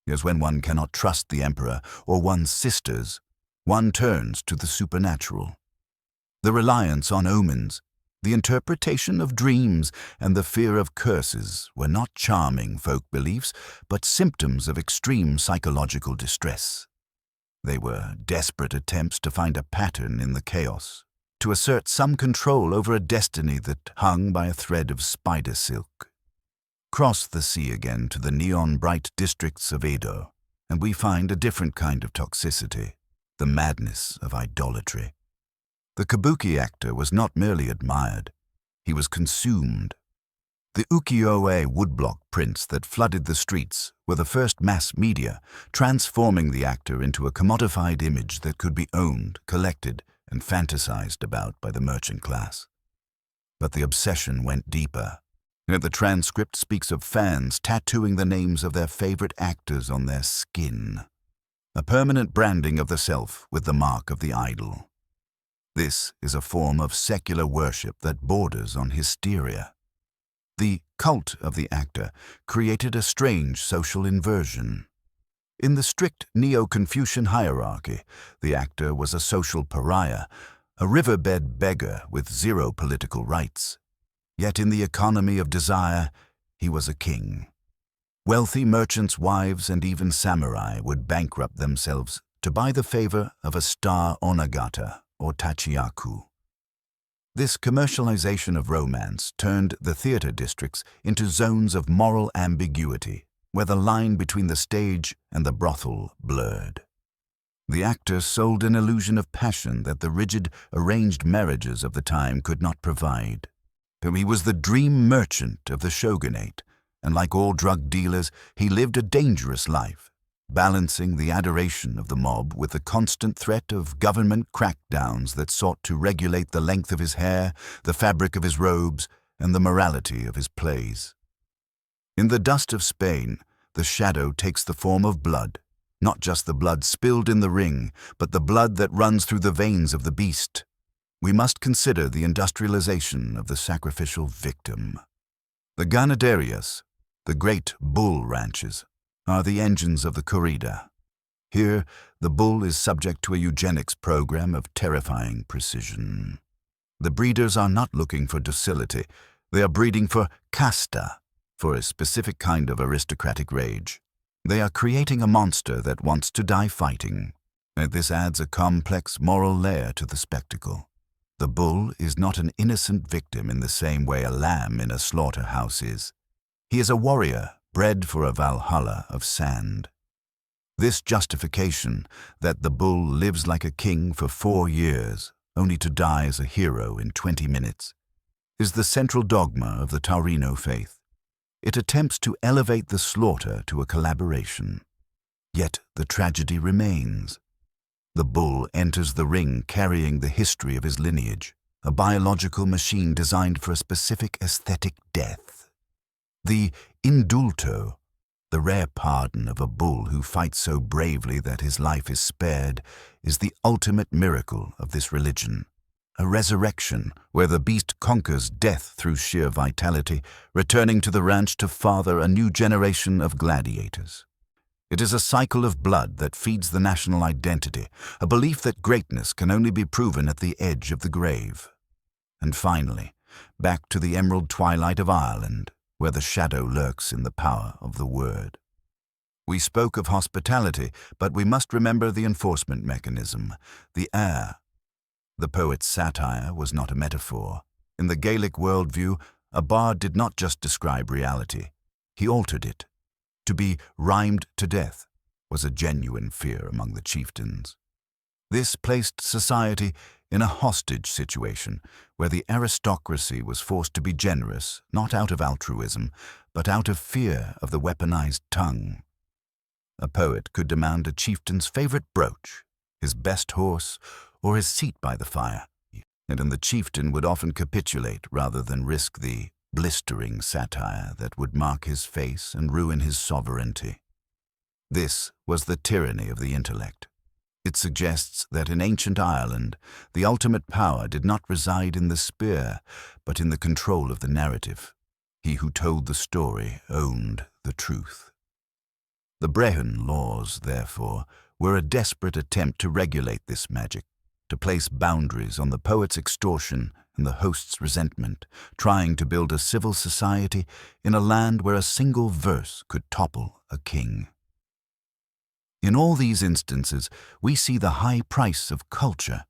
S1: as when one cannot trust the emperor or one's sisters, one turns to the supernatural. The reliance on omens, the interpretation of dreams, and the fear of curses were not charming folk beliefs, but symptoms of extreme psychological distress. They were desperate attempts to find a pattern in the chaos, to assert some control over a destiny that hung by a thread of spider silk. Cross the sea again to the neon-bright districts of Edo, and we find a different kind of toxicity, the madness of idolatry. The Kabuki actor was not merely admired, he was consumed. The ukiyo-e woodblock prints that flooded the streets were the first mass media, transforming the actor into a commodified image that could be owned, collected, and fantasized about by the merchant class. But the obsession went deeper. The transcript speaks of fans tattooing the names of their favorite actors on their skin, a permanent branding of the self with the mark of the idol. This is a form of secular worship that borders on hysteria. The cult of the actor created a strange social inversion. In the strict Neo-Confucian hierarchy, the actor was a social pariah, a riverbed beggar with zero political rights. Yet in the economy of desire, he was a king. Wealthy merchants' wives and even samurai would bankrupt themselves to buy the favor of a star onagata or tachiyaku. This commercialization of romance turned the theater districts into zones of moral ambiguity, where the line between the stage and the brothel blurred. The actor sold an illusion of passion that the rigid, arranged marriages of the time could not provide. He was the dream merchant of the shogunate, and like all drug dealers, he lived a dangerous life, balancing the adoration of the mob with the constant threat of government crackdowns that sought to regulate the length of his hair, the fabric of his robes, and the morality of his plays. In the dust of Spain, the shadow takes the form of blood, not just the blood spilled in the ring, but the blood that runs through the veins of the beast. We must consider the industrialization of the sacrificial victim. The ganaderias, the great bull ranches, are the engines of the corrida. Here, the bull is subject to a eugenics program of terrifying precision. The breeders are not looking for docility. They are breeding for casta, for a specific kind of aristocratic rage. They are creating a monster that wants to die fighting. And this adds a complex moral layer to the spectacle. The bull is not an innocent victim in the same way a lamb in a slaughterhouse is. He is a warrior bred for a Valhalla of sand. This justification, that the bull lives like a king for 4 years, only to die as a hero in 20 minutes, is the central dogma of the Taurino faith. It attempts to elevate the slaughter to a collaboration. Yet the tragedy remains. The bull enters the ring carrying the history of his lineage, a biological machine designed for a specific aesthetic death. The indulto, the rare pardon of a bull who fights so bravely that his life is spared, is the ultimate miracle of this religion. A resurrection where the beast conquers death through sheer vitality, returning to the ranch to father a new generation of gladiators. It is a cycle of blood that feeds the national identity, a belief that greatness can only be proven at the edge of the grave. And finally, back to the emerald twilight of Ireland, where the shadow lurks in the power of the word. We spoke of hospitality, but we must remember the enforcement mechanism, the air. The poet's satire was not a metaphor. In the Gaelic worldview, a bard did not just describe reality, he altered it. To be rhymed to death was a genuine fear among the chieftains. This placed society in a hostage situation where the aristocracy was forced to be generous, not out of altruism, but out of fear of the weaponized tongue. A poet could demand a chieftain's favorite brooch, his best horse, or his seat by the fire, and the chieftain would often capitulate rather than risk the blistering satire that would mark his face and ruin his sovereignty. This was the tyranny of the intellect. It suggests that in ancient Ireland, the ultimate power did not reside in the spear, but in the control of the narrative. He who told the story owned the truth. The Brehon laws, therefore, were a desperate attempt to regulate this magic, to place boundaries on the poet's extortion and the host's resentment, trying to build a civil society in a land where a single verse could topple a king. In all these instances, we see the high price of culture.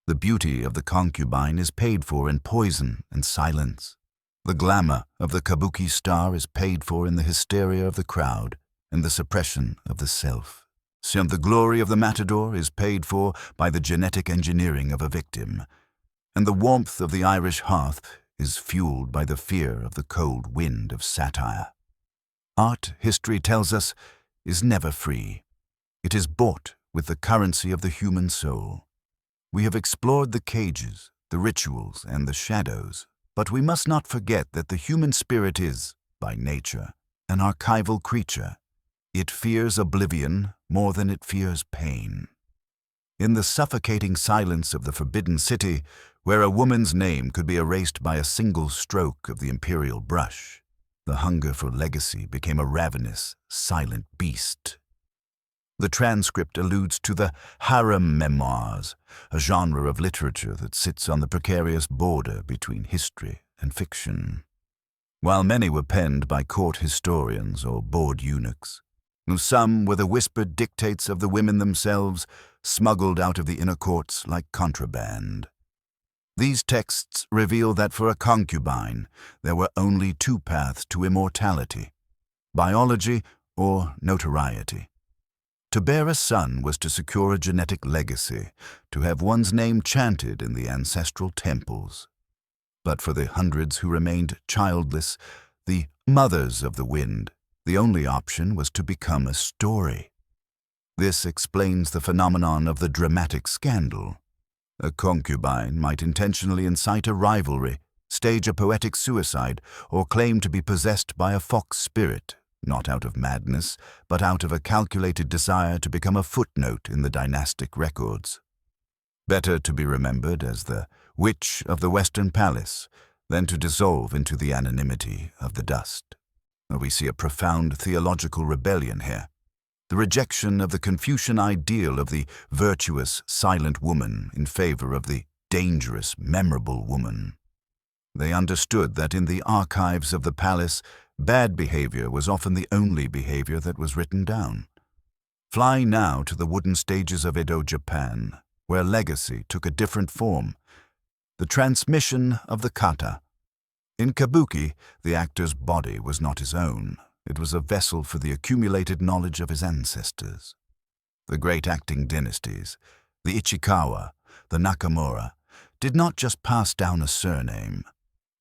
S1: The beauty of the concubine is paid for in poison and silence. The glamour of the Kabuki star is paid for in the hysteria of the crowd and the suppression of the self. The glory of the matador is paid for by the genetic engineering of a victim, and the warmth of the Irish hearth is fueled by the fear of the cold wind of satire. Art, history tells us, is never free. It is bought with the currency of the human soul. We have explored the cages, the rituals, and the shadows, But we must not forget that the human spirit is, by nature, an archival creature. It fears oblivion more than it fears pain. In the suffocating silence of the Forbidden City, where a woman's name could be erased by a single stroke of the imperial brush, the hunger for legacy became a ravenous, silent beast. The transcript alludes to the harem memoirs, a genre of literature that sits on the precarious border between history and fiction. While many were penned by court historians or bored eunuchs, some were the whispered dictates of the women themselves, smuggled out of the inner courts like contraband. These texts reveal that for a concubine, there were only two paths to immortality: biology or notoriety. To bear a son was to secure a genetic legacy, to have one's name chanted in the ancestral temples. But for the hundreds who remained childless, the mothers of the wind, the only option was to become a story. This explains the phenomenon of the dramatic scandal. A concubine might intentionally incite a rivalry, stage a poetic suicide, or claim to be possessed by a fox spirit, not out of madness, but out of a calculated desire to become a footnote in the dynastic records. Better to be remembered as the witch of the Western Palace than to dissolve into the anonymity of the dust. We see a profound theological rebellion here, the rejection of the Confucian ideal of the virtuous, silent woman in favor of the dangerous, memorable woman. They understood that in the archives of the palace, bad behavior was often the only behavior that was written down. Fly now to the wooden stages of Edo, Japan, where legacy took a different form: the transmission of the kata. In Kabuki, the actor's body was not his own. It was a vessel for the accumulated knowledge of his ancestors. The great acting dynasties, the Ichikawa, the Nakamura, did not just pass down a surname.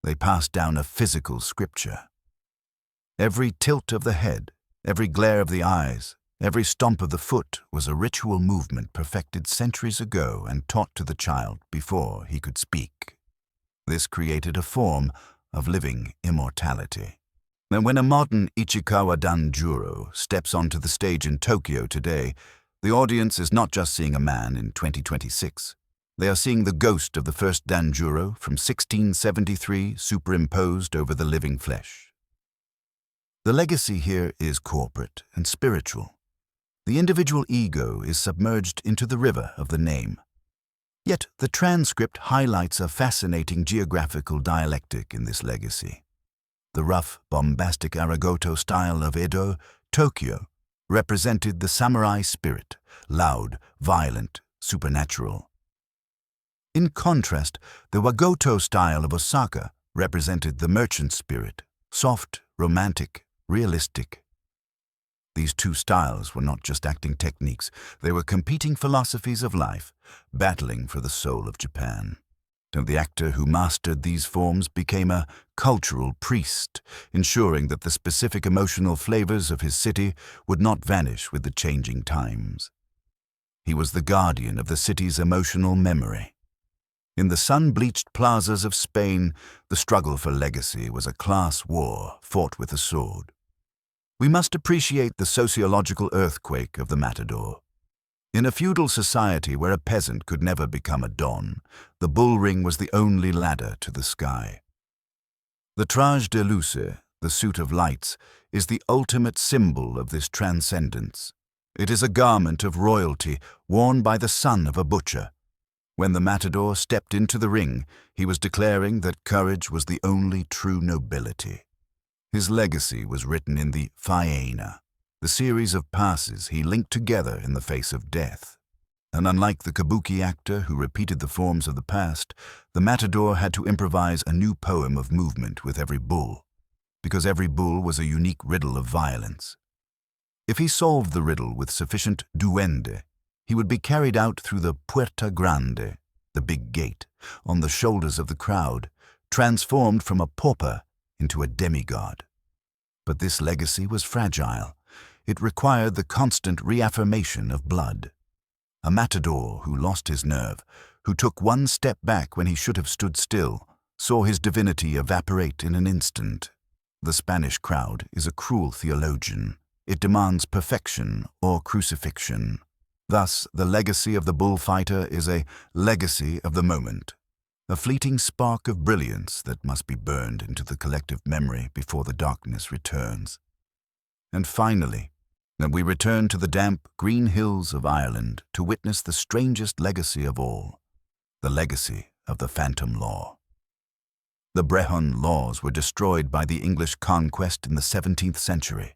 S1: They passed down a physical scripture. Every tilt of the head, every glare of the eyes, every stomp of the foot was a ritual movement perfected centuries ago and taught to the child before he could speak. This created a form of living immortality. And when a modern Ichikawa danjuro steps onto the stage in Tokyo today, the audience is not just seeing a man in 2026. They are seeing the ghost of the first danjuro from 1673 superimposed over the living flesh. The legacy here is corporate and spiritual. The individual ego is submerged into the river of the name. Yet the transcript highlights a fascinating geographical dialectic in this legacy. The rough, bombastic Aragoto style of Edo, Tokyo, represented the samurai spirit, loud, violent, supernatural. In contrast, the Wagoto style of Osaka represented the merchant spirit, soft, romantic, realistic. These two styles were not just acting techniques, they were competing philosophies of life, battling for the soul of Japan. And the actor who mastered these forms became a cultural priest, ensuring that the specific emotional flavors of his city would not vanish with the changing times. He was the guardian of the city's emotional memory. In the sun-bleached plazas of Spain, the struggle for legacy was a class war fought with a sword. We must appreciate the sociological earthquake of the matador. In a feudal society where a peasant could never become a don, the bull ring was the only ladder to the sky. The traje de luce, the suit of lights, is the ultimate symbol of this transcendence. It is a garment of royalty worn by the son of a butcher. When the matador stepped into the ring, he was declaring that courage was the only true nobility. His legacy was written in the faena, the series of passes he linked together in the face of death. And unlike the kabuki actor who repeated the forms of the past, the matador had to improvise a new poem of movement with every bull, because every bull was a unique riddle of violence. If he solved the riddle with sufficient duende, he would be carried out through the Puerta Grande, the big gate, on the shoulders of the crowd, transformed from a pauper into a demigod. But this legacy was fragile. It required the constant reaffirmation of blood. A matador who lost his nerve, who took one step back when he should have stood still, saw his divinity evaporate in an instant. The Spanish crowd is a cruel theologian. It demands perfection or crucifixion. Thus, the legacy of the bullfighter is a legacy of the moment, a fleeting spark of brilliance that must be burned into the collective memory before the darkness returns. And finally, we return to the damp, green hills of Ireland to witness the strangest legacy of all, the legacy of the Phantom Law. The Brehon laws were destroyed by the English conquest in the 17th century.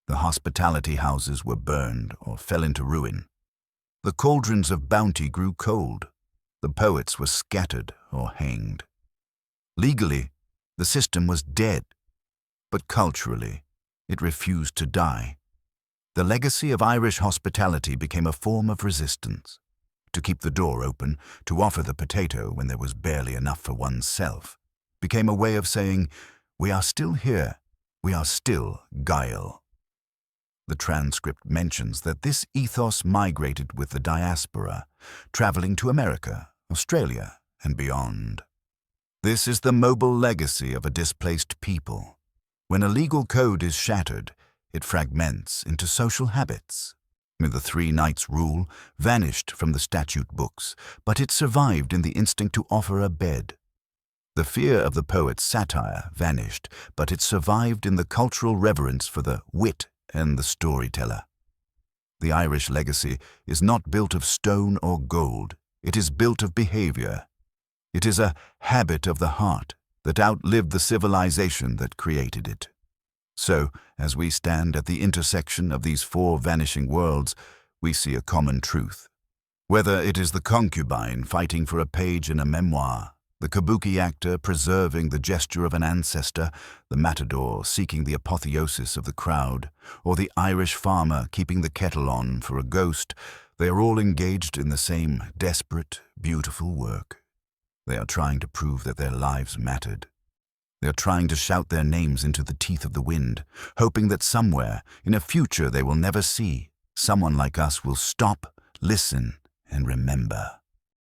S1: The hospitality houses were burned or fell into ruin. The cauldrons of bounty grew cold. The poets were scattered or hanged. Legally, the system was dead, but culturally, it refused to die. The legacy of Irish hospitality became a form of resistance. To keep the door open, to offer the potato when there was barely enough for oneself, became a way of saying, "We are still here, we are still guile." The transcript mentions that this ethos migrated with the diaspora, traveling to America, Australia, and beyond. This is the mobile legacy of a displaced people. When a legal code is shattered, it fragments into social habits. The 3 Knights rule vanished from the statute books, but it survived in the instinct to offer a bed. The fear of the poet's satire vanished, but it survived in the cultural reverence for the wit and the storyteller. The Irish legacy is not built of stone or gold. It is built of behavior. It is a habit of the heart that outlived the civilization that created it. So, as we stand at the intersection of these 4 vanishing worlds, we see a common truth. Whether it is the concubine fighting for a page in a memoir, the Kabuki actor preserving the gesture of an ancestor, the matador seeking the apotheosis of the crowd, or the Irish farmer keeping the kettle on for a ghost, they are all engaged in the same desperate, beautiful work. They are trying to prove that their lives mattered. They are trying to shout their names into the teeth of the wind, hoping that somewhere, in a future they will never see, someone like us will stop, listen, and remember.